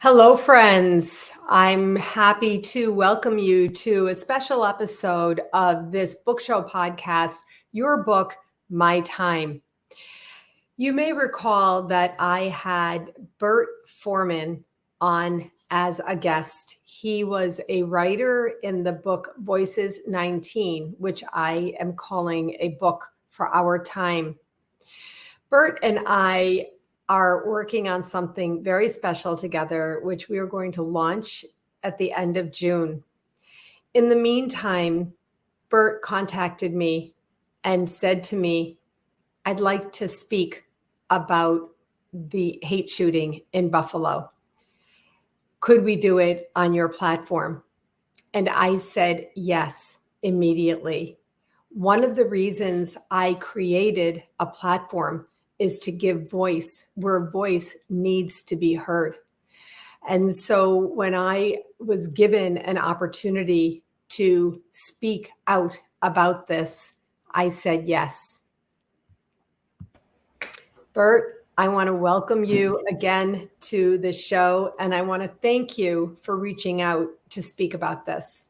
Hello, friends. I'm happy to welcome you to a special episode of this book show podcast, Your Book, My Time. You may recall that I had Bert Foreman on as a guest. He was a writer in the book Voices 19, which I am calling a book for our time. Bert and I are working on something very special together, which we are going to launch at the end of June. In the meantime, Bert contacted me and said to me, I'd like to speak about the hate shooting in Buffalo. Could we do it on your platform? And I said yes immediately. One of the reasons I created a platform is to give voice where voice needs to be heard. And so when I was given an opportunity to speak out about this, I said yes. Bert, I want to welcome you again to the show, and I want to thank you for reaching out to speak about this.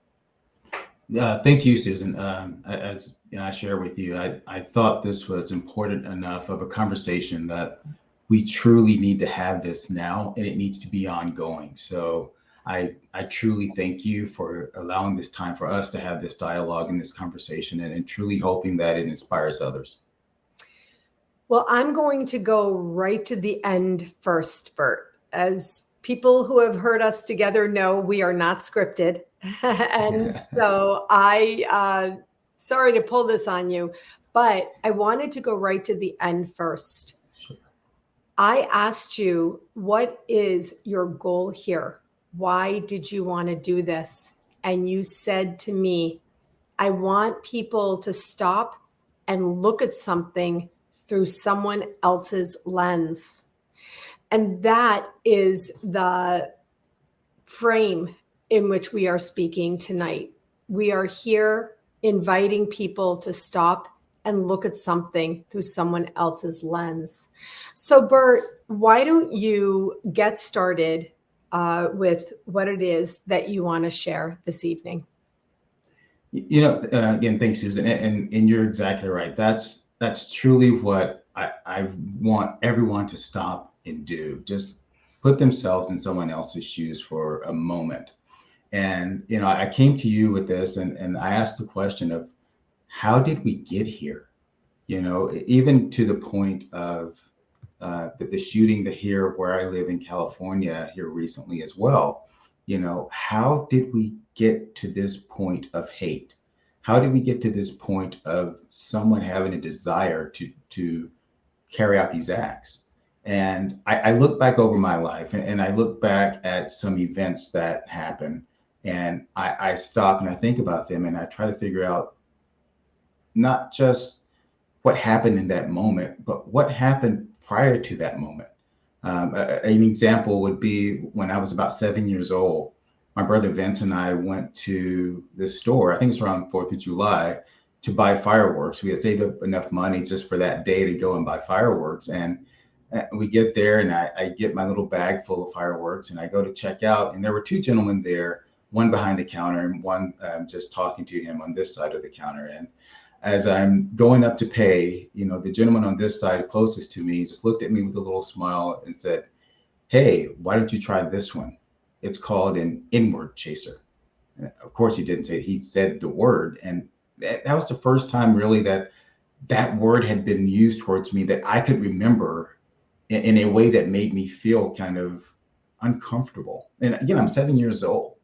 Thank you, Susan. As I share with you, I thought this was important enough of a conversation that we truly need to have this now, and it needs to be ongoing. So I truly thank you for allowing this time for us to have this dialogue and this conversation, and truly hoping that it inspires others. Well, I'm going to go right to the end first, Bert. As people who have heard us together know, we are not scripted. And so sorry to pull this on you, but I wanted to go right to the end first. Sure. I asked you, what is your goal here? Why did you want to do this? And you said to me, I want people to stop and look at something through someone else's lens. And that is the frame in which we are speaking tonight. We are here inviting people to stop and look at something through someone else's lens. So, Bert, why don't you get started with what it is that you want to share this evening? Again, thanks, Susan, and you're exactly right. That's truly what I want everyone to stop and do. Just put themselves in someone else's shoes for a moment. And I came to you with this, and I asked the question of how did we get here? Even to the point of the shooting here where I live in California here recently as well. How did we get to this point of hate? How did we get to this point of someone having a desire to carry out these acts? And I look back over my life, and I look back at some events that happen, and I stop and I think about them, and I try to figure out not just what happened in that moment, but what happened prior to that moment. An example would be when I was about 7 years old. My brother Vince and I went to the store, I think it's around 4th of July, to buy fireworks. We had saved up enough money just for that day to go and buy fireworks. And we get there, and I get my little bag full of fireworks, and I go to check out. And there were two gentlemen there, one behind the counter and one just talking to him on this side of the counter. And as I'm going up to pay, the gentleman on this side closest to me just looked at me with a little smile and said, "Hey, why don't you try this one? It's called an inward chaser." And of course, he didn't say it. He said the word. And that was the first time really that word had been used towards me that I could remember in a way that made me feel kind of uncomfortable. And again, I'm 7 years old.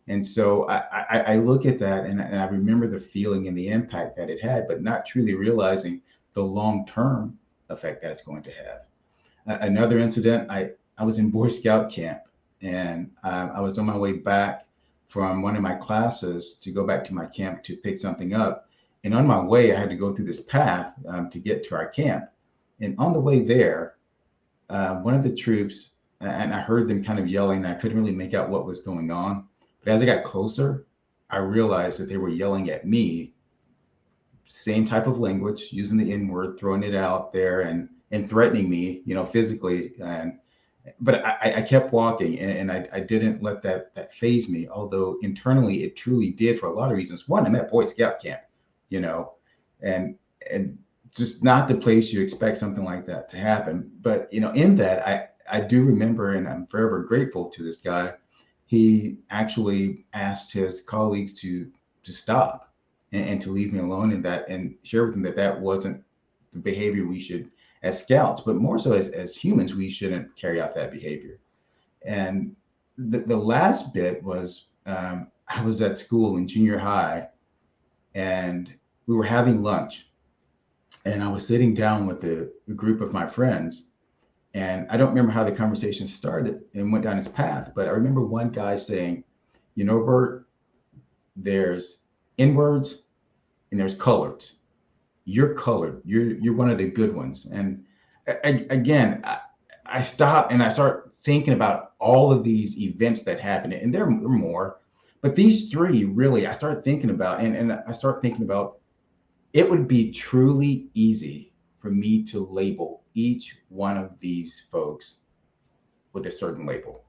And so I look at that, and I remember the feeling and the impact that it had, but not truly realizing the long-term effect that it's going to have. Another incident, I was in Boy Scout camp, and I was on my way back from one of my classes to go back to my camp to pick something up. And on my way, I had to go through this path to get to our camp. And on the way there, one of the troops, and I heard them kind of yelling, and I couldn't really make out what was going on. But as I got closer, I realized that they were yelling at me, same type of language, using the N word, throwing it out there and threatening me, physically. But I kept walking, and I didn't let that phase me. Although internally it truly did for a lot of reasons. One, I'm at Boy Scout camp, you know, and and just not the place you expect something like that to happen. But in that, I do remember, and I'm forever grateful to this guy. He actually asked his colleagues to stop and to leave me alone, and share with them that wasn't the behavior we should, as scouts, but more so as humans, we shouldn't carry out that behavior. And the last bit was, I was at school in junior high, and we were having lunch, and I was sitting down with a group of my friends. And I don't remember how the conversation started and went down its path, but I remember one guy saying, Bert, there's inwards and there's coloreds. You're colored. You're one of the good ones. And again, I stop and I start thinking about all of these events that happened, and there are more, but these three really I start thinking about, and I start thinking about, it would be truly easy for me to label each one of these folks with a certain label.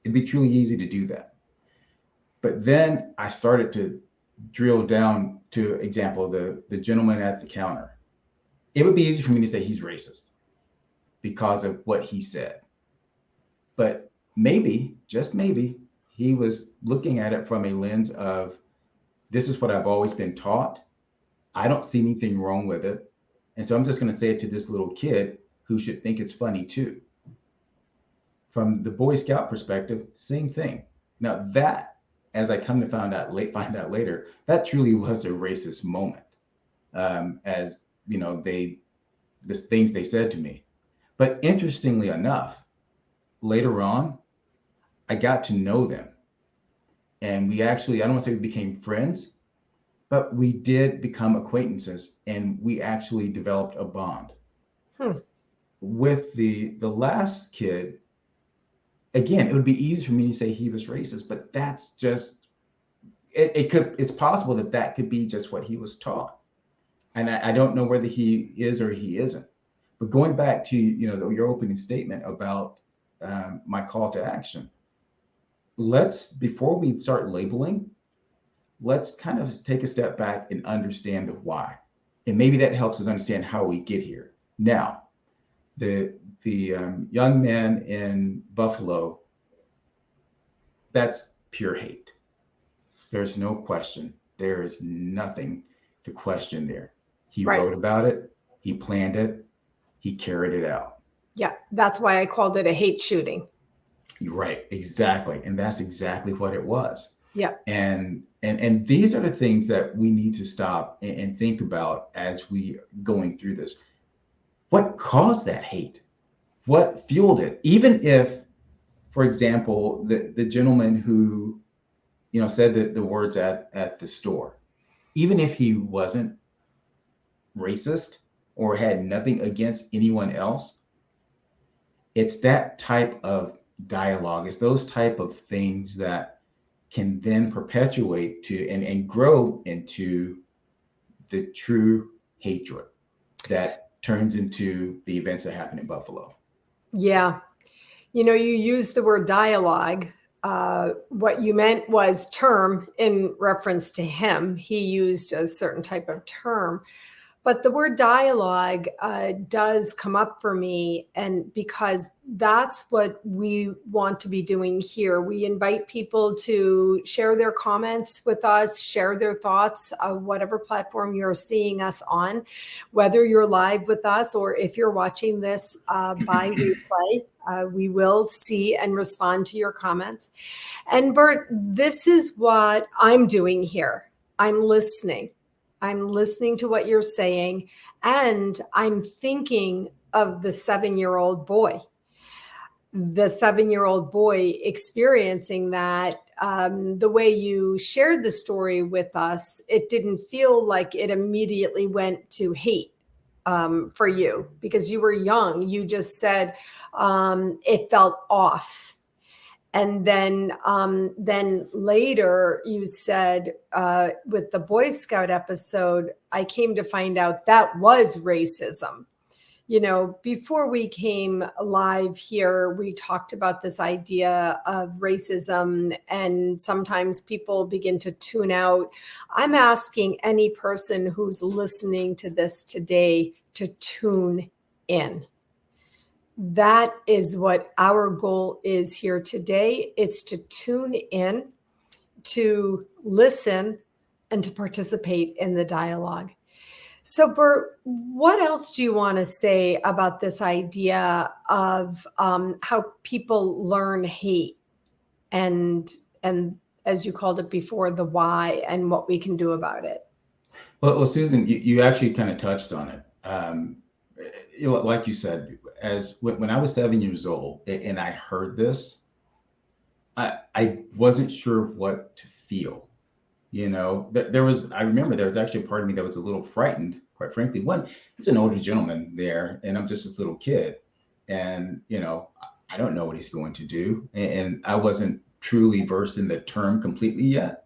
It'd be truly easy to do that. But then I started to drill down to example, the gentleman at the counter. It would be easy for me to say he's racist because of what he said. But maybe, just maybe, he was looking at it from a lens of, this is what I've always been taught. I don't see anything wrong with it. And so I'm just going to say it to this little kid who should think it's funny too. From the Boy Scout perspective, same thing. Now that, as I come to find out later, that truly was a racist moment. As the things they said to me. But interestingly enough, later on, I got to know them. And we actually, I don't want to say we became friends, but we did become acquaintances, and we actually developed a bond. With the last kid, again, it would be easy for me to say he was racist, but that's just, it's possible that could be just what he was taught. And I don't know whether he is or he isn't. But going back to your opening statement about my call to action, before we start labeling, let's kind of take a step back and understand the why. And maybe that helps us understand how we get here. Now, the young man in Buffalo, that's pure hate. There's no question. There is nothing to question there. He wrote about it. He planned it. He carried it out. Yeah, that's why I called it a hate shooting. You're right, exactly. And that's exactly what it was. Yeah. And these are the things that we need to stop and think about as we going through this. What caused that hate? What fueled it? Even if, for example, the gentleman who said the words at the store, even if he wasn't racist or had nothing against anyone else, it's that type of dialogue, it's those type of things that can then perpetuate to and grow into the true hatred that turns into the events that happen in Buffalo. Yeah. You used the word dialogue. What you meant was term in reference to him. He used a certain type of term. But the word dialogue does come up for me, and because that's what we want to be doing here. We invite people to share their comments with us, share their thoughts, whatever platform you're seeing us on, whether you're live with us or if you're watching this by replay. We will see and respond to your comments. And Bert, this is what I'm doing here. I'm listening. I'm listening to what you're saying, and I'm thinking of the 7-year-old boy. The 7-year-old boy experiencing that. The way you shared the story with us, it didn't feel like it immediately went to hate for you because you were young. You just said it felt off. And then later you said with the Boy Scout episode, I came to find out that was racism. Before we came live here, we talked about this idea of racism, and sometimes people begin to tune out. I'm asking any person who's listening to this today to tune in. That is what our goal is here today. It's to tune in, to listen, and to participate in the dialogue. So, Bert, what else do you want to say about this idea of how people learn hate and as you called it before, the why and what we can do about it? Well, Susan, you actually kind of touched on it. Like you said, when I was 7 years old and I heard this, I wasn't sure what to feel. I remember there was actually a part of me that was a little frightened, quite frankly. One, there's an older gentleman there, and I'm just this little kid, and I don't know what he's going to do, and I wasn't truly versed in the term completely yet,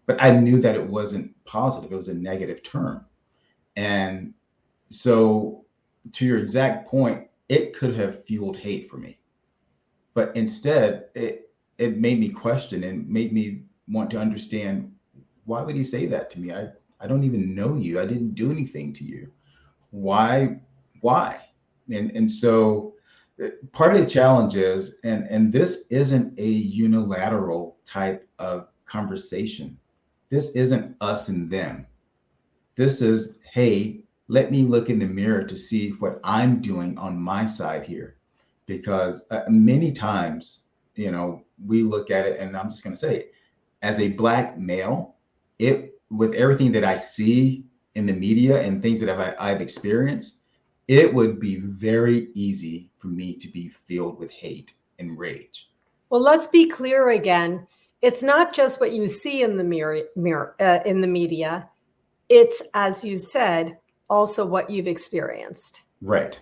but I knew that it wasn't positive; it was a negative term, and so to your exact point, it could have fueled hate for me, but instead, it made me question and made me want to understand, why would he say that to me? I don't even know you. I didn't do anything to you. Why? Why? And so part of the challenge is, and this isn't a unilateral type of conversation. This isn't us and them. This is, hey, let me look in the mirror to see what I'm doing on my side here. Because many times, we look at it, and I'm just going to say it, as a Black male, with everything that I see in the media and things that I've experienced, it would be very easy for me to be filled with hate and rage. Well, let's be clear again. It's not just what you see in the in the media. It's, as you said, also what you've experienced. Right.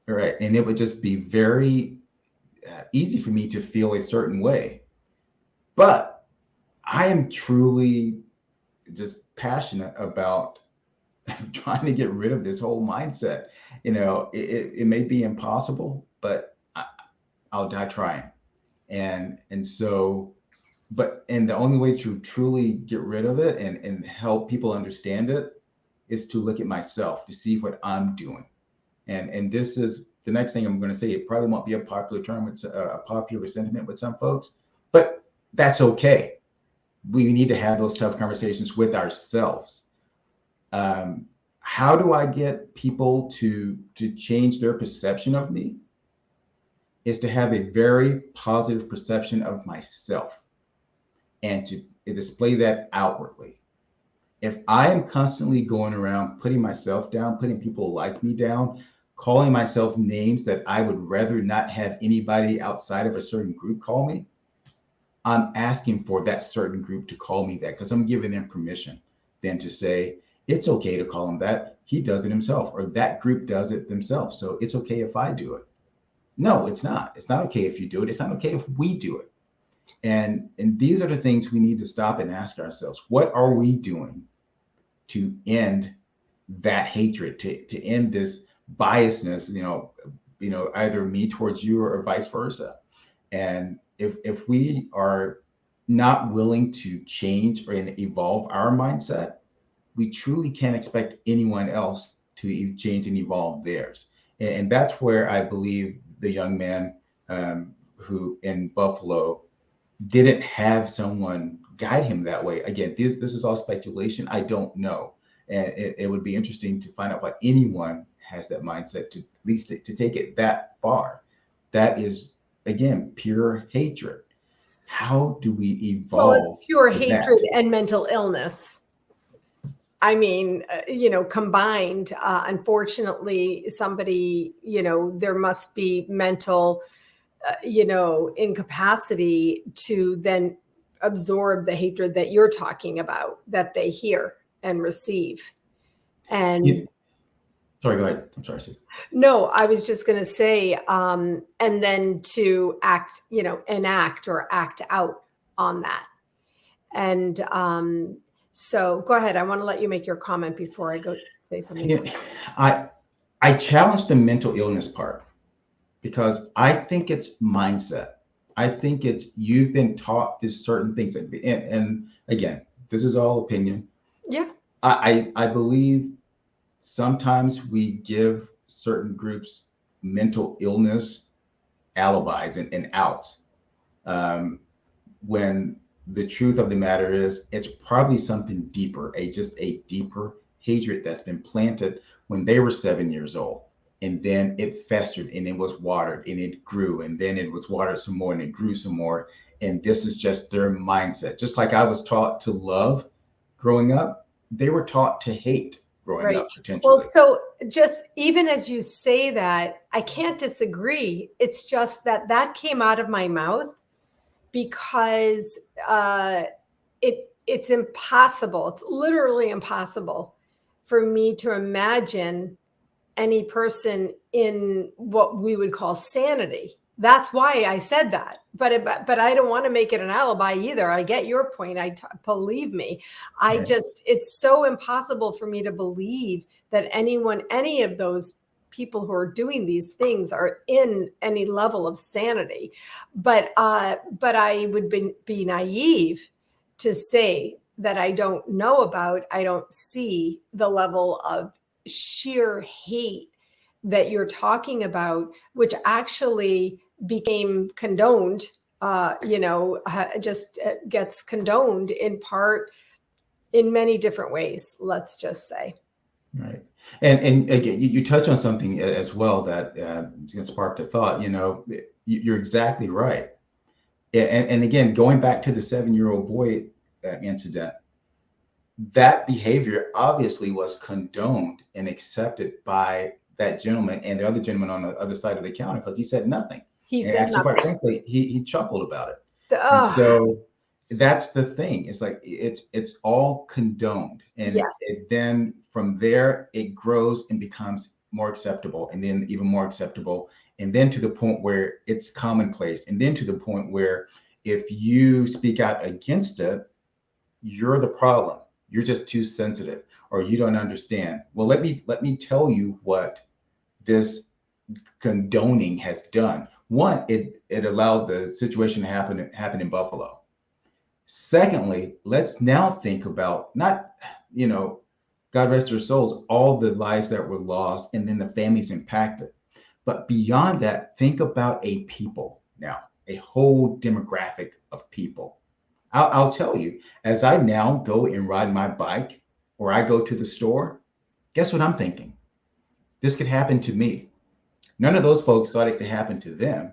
And it would just be very easy for me to feel a certain way. But I am truly just passionate about trying to get rid of this whole mindset. It may be impossible, but I'll die trying. And the only way to truly get rid of it and help people understand it is to look at myself, to see what I'm doing. And this is the next thing I'm going to say. It probably won't be a popular term. It's a popular sentiment with some folks, but that's okay. We need to have those tough conversations with ourselves. How do I get people to change their perception of me? Is to have a very positive perception of myself and to display that outwardly. If I am constantly going around putting myself down, putting people like me down, calling myself names that I would rather not have anybody outside of a certain group call me, I'm asking for that certain group to call me that, because I'm giving them permission then to say, it's okay to call him that. He does it himself, or that group does it themselves. So it's okay if I do it. No, it's not. It's not okay if you do it. It's not okay if we do it. And these are the things we need to stop and ask ourselves. What are we doing to end that hatred, to end this biasness, either me towards you or vice versa? And if we are not willing to change or evolve our mindset, we truly can't expect anyone else to change and evolve theirs. And that's where I believe the young man who in Buffalo didn't have someone guide him that way. Again, this is all speculation. I don't know. And it would be interesting to find out why anyone has that mindset, to at least to take it that far. That is, again, pure hatred. How do we evolve? Well, it's pure hatred and mental illness. I mean, combined. Unfortunately, somebody, there must be mental, incapacity to then absorb the hatred that you're talking about, that they hear and receive. And sorry, go ahead. I'm sorry, Susan. No, I was just going to say, and then to act, enact or act out on that. And so go ahead. I want to let you make your comment before I go say something. I challenge the mental illness part because I think it's mindset. I think it's you've been taught these certain things, and again, this is all opinion. Yeah. I believe sometimes we give certain groups mental illness alibis and outs, um, when the truth of the matter is it's probably something deeper, just a deeper hatred that's been planted when they were 7 years old. And then it festered and it was watered and it grew and then it was watered some more and it grew some more. And this is just their mindset. Just like I was taught to love growing up, they were taught to hate growing Right. up Well, potentially. so just even as you say that, I can't disagree. It's just that came out of my mouth because it's impossible. It's literally impossible for me to imagine any person in what we would call sanity. That's why I said that. But I don't want to make it an alibi either. I get your point. Believe me. Right. It's so impossible for me to believe that any of those people who are doing these things are in any level of sanity. But I would be naive to say that I don't know about, I don't see the level of sheer hate that you're talking about, which actually became condoned, just gets condoned in part in many different ways, let's just say. Right. And again, you touch on something as well that sparked a thought. You're exactly right. And again, going back to the 7-year-old boy incident, that behavior obviously was condoned and accepted by that gentleman and the other gentleman on the other side of the counter because he said nothing. He And said actually, quite nothing. frankly, he chuckled about it. And so that's the thing. It's like it's all condoned, and Yes. then from there it grows and becomes more acceptable, and then even more acceptable, and then to the point where it's commonplace, and then to the point where if you speak out against it, you're the problem. You're just too sensitive, or you don't understand. Well, let me tell you what this condoning has done. One, it allowed the situation to happen in Buffalo. Secondly, let's now think about not, God rest their souls, all the lives that were lost and then the families impacted. But beyond that, think about a people now, a whole demographic of people. I'll tell you, as I now go and ride my bike or I go to the store, guess what I'm thinking? This could happen to me. None of those folks thought it could happen to them,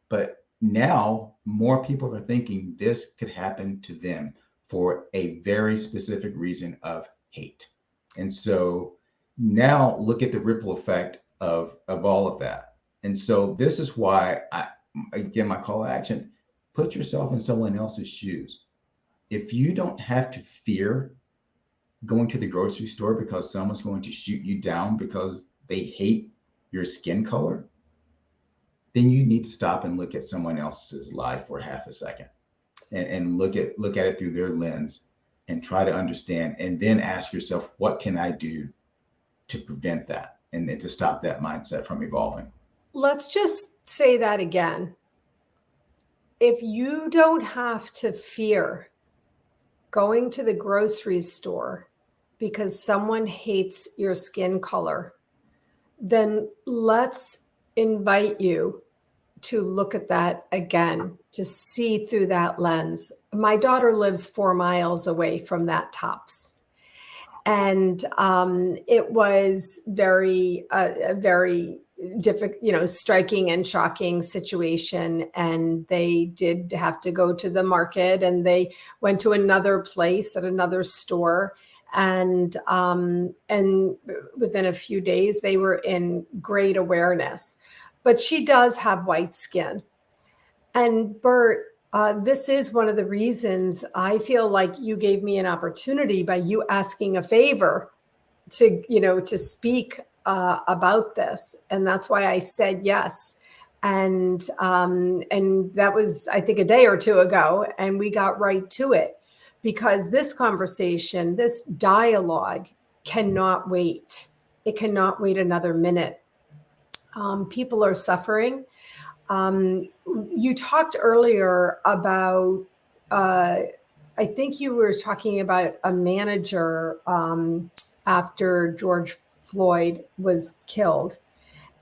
but now more people are thinking this could happen to them for a very specific reason of hate. And so now look at the ripple effect of all of that. And so this is why again, my call to action, put yourself in someone else's shoes. If you don't have to fear going to the grocery store because someone's going to shoot you down because they hate your skin color, then you need to stop and look at someone else's life for half a second and look at it through their lens and try to understand, and then ask yourself, what can I do to prevent that and to stop that mindset from evolving? Let's just say that again. If you don't have to fear going to the grocery store because someone hates your skin color, then let's invite you to look at that again, to see through that lens. My daughter lives 4 miles away from that Tops. And it was a very difficult, striking and shocking situation. And they did have to go to the market, and they went to another place at another store. And within a few days, they were in great awareness. But she does have white skin. And Bert, this is one of the reasons I feel like you gave me an opportunity by you asking a favor to speak about this. And that's why I said yes. And that was, I think, a day or two ago, and we got right to it, because this conversation, this dialogue cannot wait. It cannot wait another minute. People are suffering. You talked earlier about, I think you were talking about a manager after George Floyd was killed.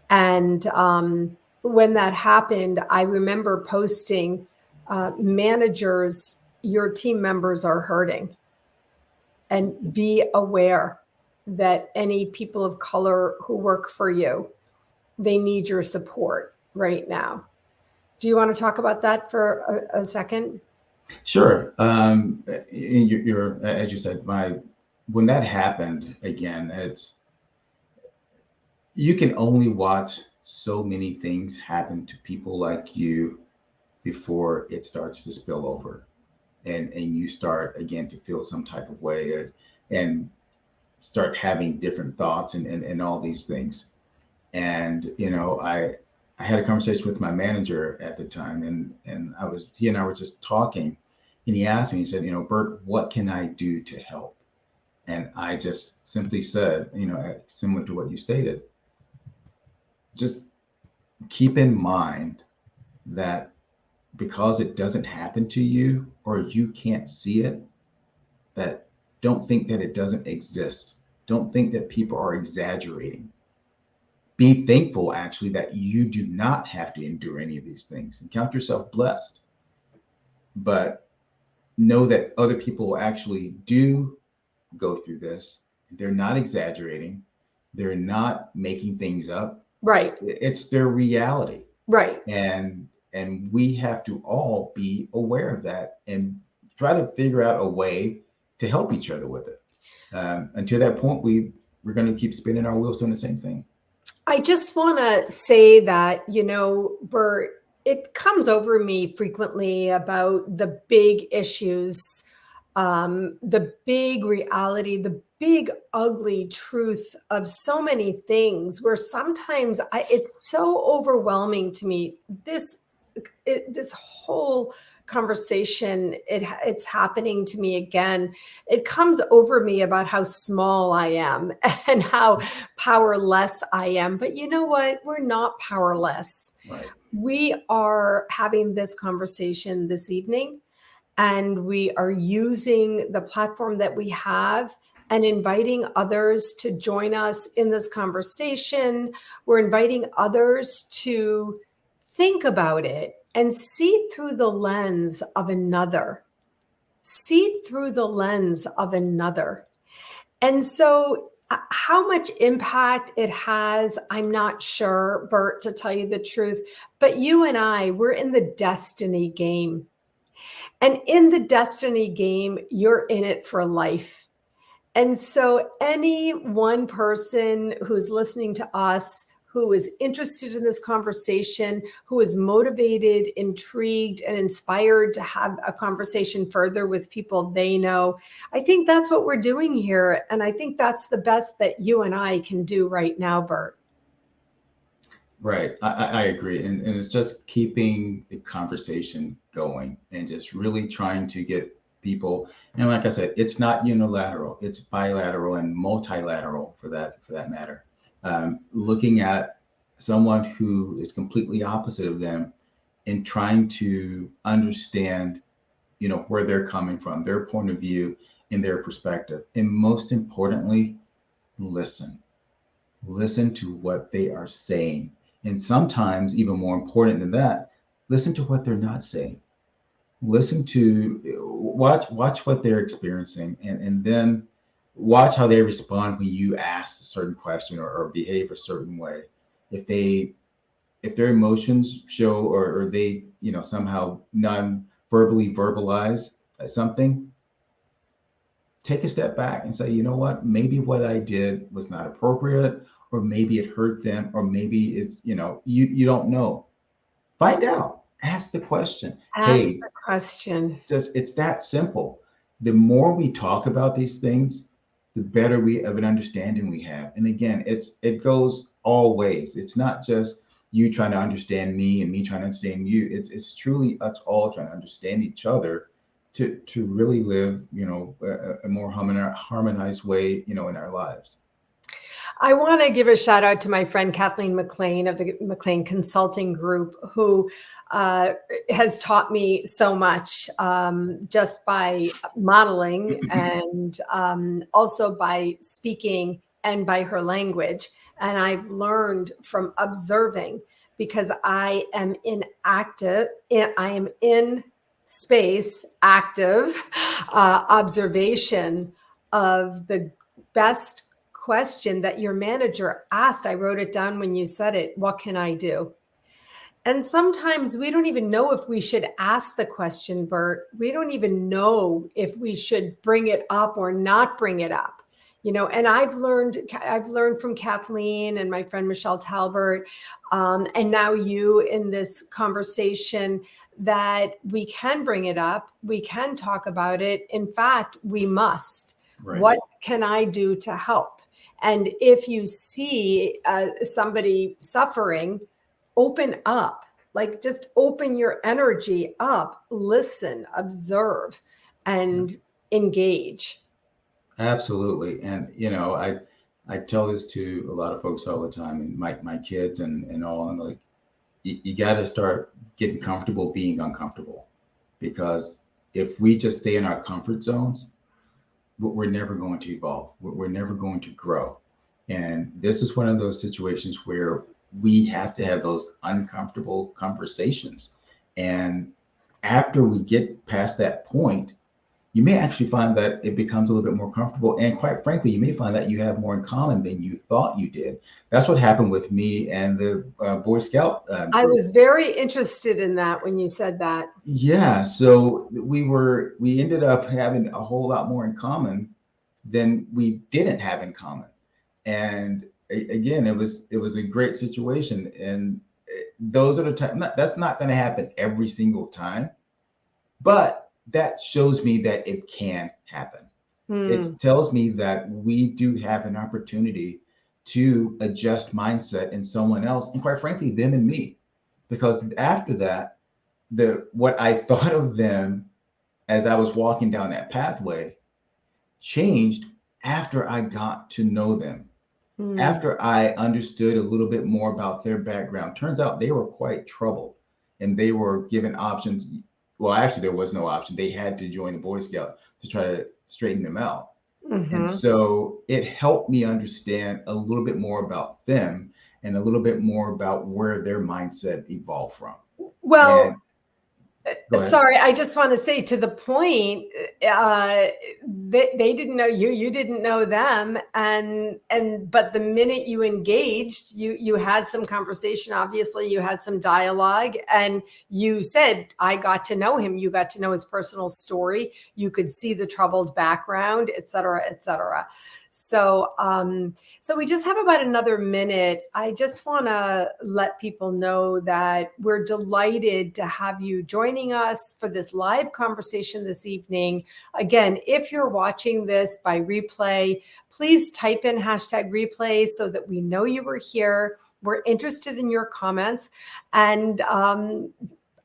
And when that happened, I remember posting, managers, your team members are hurting. And be aware that any people of color who work for you, they need your support right now. Do you want to talk about that for a second? Sure. You're, as you said, when that happened again, you can only watch so many things happen to people like you before it starts to spill over, and you start again to feel some type of way, and start having different thoughts and all these things. And I had a conversation with my manager at the time, and he and I were just talking, and he asked me, he said, Bert, what can I do to help? And I just simply said, similar to what you stated, just keep in mind that because it doesn't happen to you or you can't see it, that don't think that it doesn't exist. Don't think that people are exaggerating. Be thankful actually that you do not have to endure any of these things, and count yourself blessed. But know that other people actually do go through this. They're not exaggerating. They're not making things up. Right. It's their reality. Right. And we have to all be aware of that and try to figure out a way to help each other with it. Until that point, we're going to keep spinning our wheels doing the same thing. I just want to say that, Bert, it comes over me frequently about the big issues, the big reality, the big ugly truth of so many things, where sometimes it's so overwhelming to me. This whole conversation, it's happening to me again. It comes over me about how small I am and how powerless I am. But you know what? We're not powerless. Right. We are having this conversation this evening, and we are using the platform that we have and inviting others to join us in this conversation. We're inviting others to think about it and see through the lens of another. See through the lens of another. And so, how much impact it has, I'm not sure, Bert, to tell you the truth. But you and I, we're in the destiny game. And in the destiny game, you're in it for life. And so, any one person who's listening to us, who is interested in this conversation, who is motivated, intrigued, and inspired to have a conversation further with people they know, I think that's what we're doing here. And I think that's the best that you and I can do right now, Bert. Right. I agree. And it's just keeping the conversation going and just really trying to get people, and like I said, it's not unilateral, it's bilateral and multilateral for that matter. Looking at someone who is completely opposite of them and trying to understand, where they're coming from, their point of view and their perspective. And most importantly, listen to what they are saying. And sometimes even more important than that, listen to what they're not saying. Listen to watch what they're experiencing, and then watch how they respond when you ask a certain question or behave a certain way. If their emotions show, or they somehow non-verbally verbalize something, take a step back and say, you know what, maybe what I did was not appropriate, or maybe it hurt them, or maybe it's, you don't know. Find out, ask the question. Ask the question. It's that simple. The more we talk about these things, the better we of an understanding we have. And again, it goes all ways. It's not just you trying to understand me and me trying to understand you. It's truly us all trying to understand each other to really live, a more harmonized way, in our lives. I want to give a shout out to my friend Kathleen McLean of the McLean Consulting Group, who has taught me so much just by modeling and also by speaking and by her language. And I've learned from observing, because I am in space, active observation of the best question that your manager asked. I wrote it down when you said it. What can I do? And sometimes we don't even know if we should ask the question, Bert. We don't even know if we should bring it up or not bring it up. And I've learned from Kathleen and my friend Michelle Talbert, and now you in this conversation, that we can bring it up. We can talk about it. In fact, we must. Right. What can I do to help? And if you see somebody suffering, open up, like just open your energy up, listen, observe, and engage. Absolutely. And, I tell this to a lot of folks all the time, and my kids and all, and like, you got to start getting comfortable being uncomfortable, because if we just stay in our comfort zones, we're never going to evolve. We're never going to grow. And this is one of those situations where we have to have those uncomfortable conversations. And after we get past that point, you may actually find that it becomes a little bit more comfortable. And quite frankly, you may find that you have more in common than you thought you did. That's what happened with me and the Boy Scout group. I was very interested in that when you said that. Yeah. So we ended up having a whole lot more in common than we didn't have in common. And again, it was a great situation. And those are the times, that's not going to happen every single time, but that shows me that it can happen. It tells me that we do have an opportunity to adjust mindset in someone else, and quite frankly, them and me. Because after that, what I thought of them as I was walking down that pathway changed after I got to know them. After I understood a little bit more about their background. Turns out they were quite troubled, and they were given options. Well, actually, there was no option. They had to join the Boy Scout to try to straighten them out. And so it helped me understand a little bit more about them and a little bit more about where their mindset evolved from. Well, sorry, I just want to say, to the point, they didn't know you didn't know them, but the minute you engaged, you had some conversation. Obviously, you had some dialogue, and you said, I got to know him. You got to know his personal story. You could see the troubled background, et cetera, et cetera. So we just have about another minute. I just want to let people know that we're delighted to have you joining us for this live conversation this evening. Again, if you're watching this by replay, please type in #replay so that we know you were here. We're interested in your comments. And I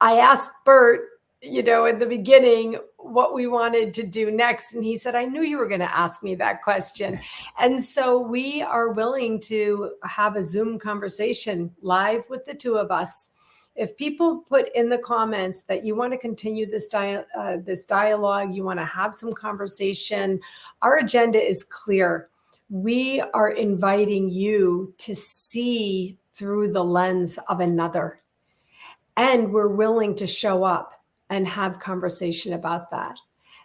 asked Bert, in the beginning, what we wanted to do next. And he said, I knew you were going to ask me that question. And so we are willing to have a Zoom conversation live with the two of us. If people put in the comments that you want to continue this dialogue, you want to have some conversation, our agenda is clear. We are inviting you to see through the lens of another. And we're willing to show up and have conversation about that.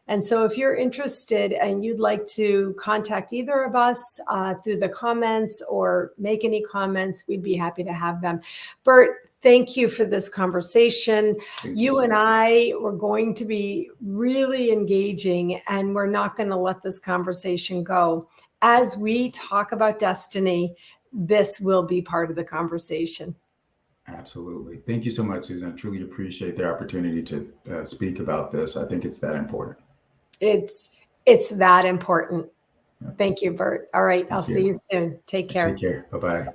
And so if you're interested and you'd like to contact either of us through the comments or make any comments, we'd be happy to have them. Bert, thank you for this conversation. You and I were going to be really engaging, and we're not going to let this conversation go. As we talk about destiny, this will be part of the conversation. Absolutely. Thank you so much, Susan. I truly appreciate the opportunity to speak about this. I think it's that important. It's that important. Thank you, Bert. All right. I'll see you soon. Take care. Take care. Bye-bye.